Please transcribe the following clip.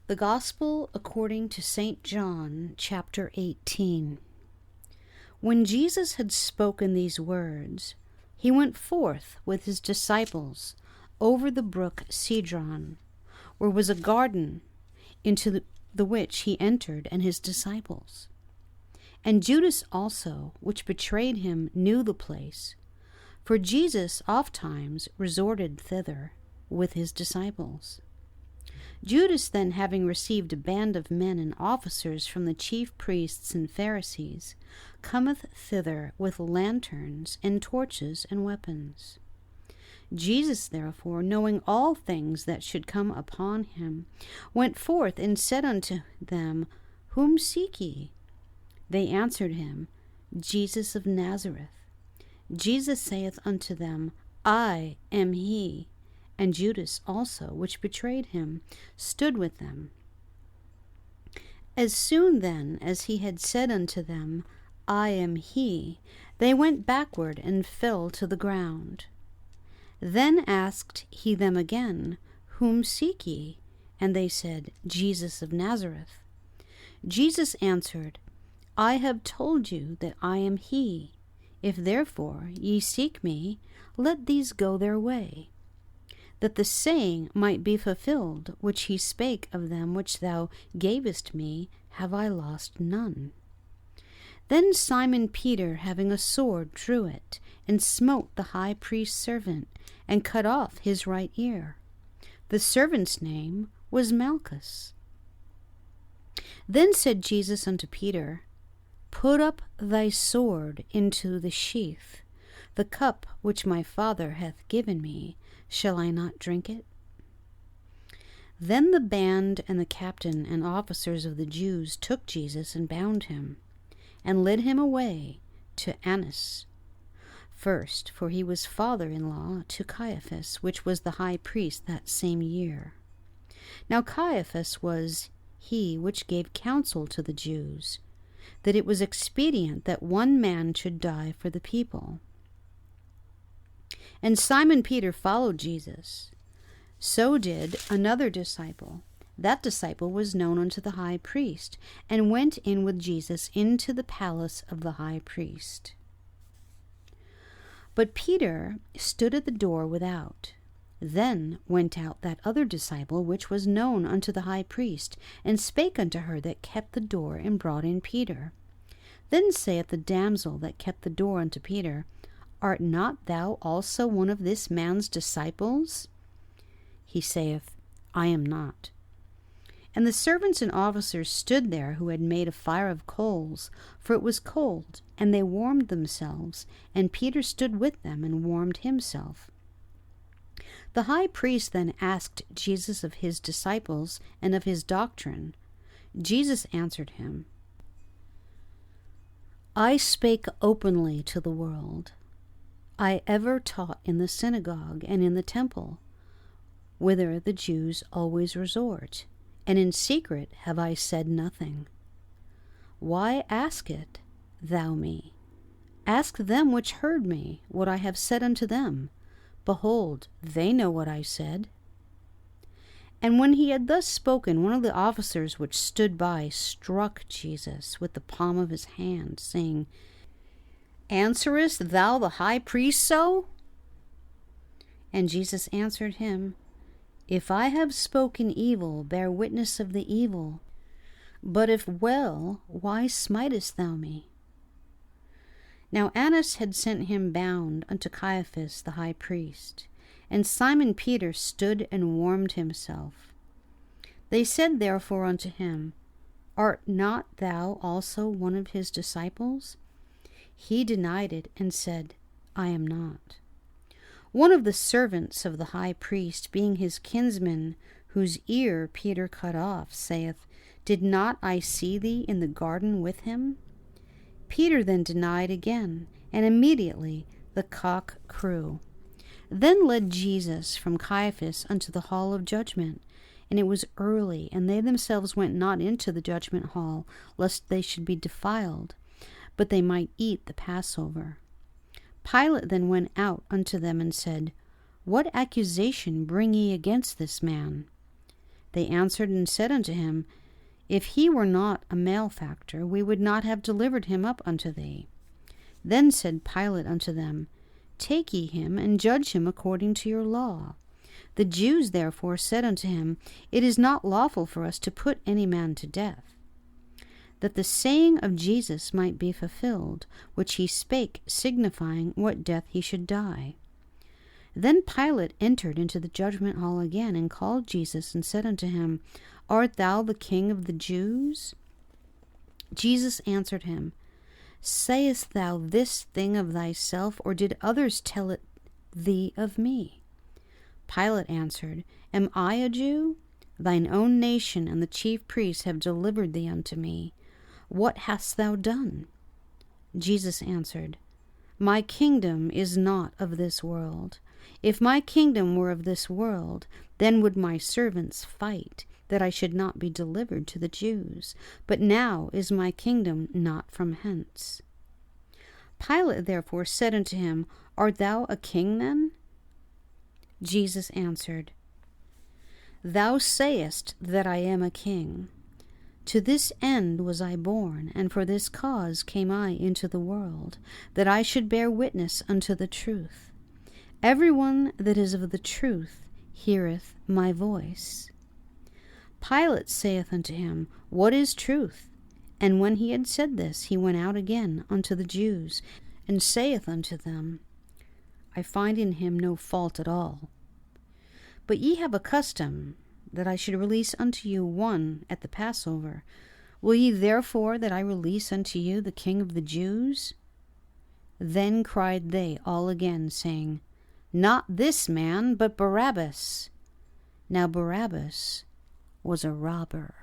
The Gospel according to St. John, chapter 18. When Jesus had spoken these words, he went forth with his disciples over the brook Cedron, where was a garden, into the which he entered and his disciples. And Judas also, which betrayed him, knew the place, for Jesus ofttimes resorted thither with his disciples. Judas then, having received a band of men and officers from the chief priests and Pharisees, cometh thither with lanterns and torches and weapons. Jesus, therefore, knowing all things that should come upon him, went forth and said unto them, Whom seek ye? They answered him, Jesus of Nazareth. Jesus saith unto them, I am he. And Judas also, which betrayed him, stood with them. As soon then as he had said unto them, I am he, they went backward and fell to the ground. Then asked he them again, Whom seek ye? And they said, Jesus of Nazareth. Jesus answered, I have told you that I am he. If therefore ye seek me, let these go their way, that the saying might be fulfilled, which he spake of them which thou gavest me, have I lost none. Then Simon Peter, having a sword, drew it, and smote the high priest's servant, and cut off his right ear. The servant's name was Malchus. Then said Jesus unto Peter, Put up thy sword into the sheath. The cup which my Father hath given me, shall I not drink it? Then the band and the captain and officers of the Jews took Jesus and bound him, and led him away to Annas. First, for he was father-in-law to Caiaphas, which was the high priest that same year. Now Caiaphas was he which gave counsel to the Jews, that it was expedient that one man should die for the people. And Simon Peter followed Jesus. So did another disciple. That disciple was known unto the high priest, and went in with Jesus into the palace of the high priest. But Peter stood at the door without. Then went out that other disciple which was known unto the high priest, and spake unto her that kept the door, and brought in Peter. Then saith the damsel that kept the door unto Peter, Art not thou also one of this man's disciples? He saith, I am not. And the servants and officers stood there, who had made a fire of coals, for it was cold, and they warmed themselves, and Peter stood with them and warmed himself. The high priest then asked Jesus of his disciples and of his doctrine. Jesus answered him, I spake openly to the world. I ever taught in the synagogue and in the temple, whither the Jews always resort, and in secret have I said nothing. Why askest thou me? Ask them which heard me what I have said unto them. Behold, they know what I said. And when he had thus spoken, one of the officers which stood by struck Jesus with the palm of his hand, saying, Answerest thou the high priest so? And Jesus answered him, If I have spoken evil, bear witness of the evil. But if well, why smitest thou me? Now Annas had sent him bound unto Caiaphas the high priest, and Simon Peter stood and warmed himself. They said therefore unto him, Art not thou also one of his disciples? He denied it, and said, I am not. One of the servants of the high priest, being his kinsman, whose ear Peter cut off, saith, Did not I see thee in the garden with him? Peter then denied again, and immediately the cock crew. Then led Jesus from Caiaphas unto the hall of judgment. And it was early, and they themselves went not into the judgment hall, lest they should be defiled, but they might eat the Passover. Pilate then went out unto them and said, What accusation bring ye against this man? They answered and said unto him, If he were not a malefactor, we would not have delivered him up unto thee. Then said Pilate unto them, Take ye him, and judge him according to your law. The Jews therefore said unto him, It is not lawful for us to put any man to death, that the saying of Jesus might be fulfilled, which he spake, signifying what death he should die. Then Pilate entered into the judgment hall again, and called Jesus, and said unto him, Art thou the King of the Jews? Jesus answered him, Sayest thou this thing of thyself, or did others tell it thee of me? Pilate answered, Am I a Jew? Thine own nation and the chief priests have delivered thee unto me. What hast thou done? Jesus answered, My kingdom is not of this world. If my kingdom were of this world, then would my servants fight, that I should not be delivered to the Jews. But now is my kingdom not from hence. Pilate therefore said unto him, Art thou a king then? Jesus answered, Thou sayest that I am a king. To this end was I born, and for this cause came I into the world, that I should bear witness unto the truth. Every one that is of the truth heareth my voice. Pilate saith unto him, What is truth? And when he had said this, he went out again unto the Jews, and saith unto them, I find in him no fault at all. But ye have a custom that I should release unto you one at the Passover. Will ye therefore that I release unto you the King of the Jews? Then cried they all again, saying, Not this man, but Barabbas. Now Barabbas was a robber.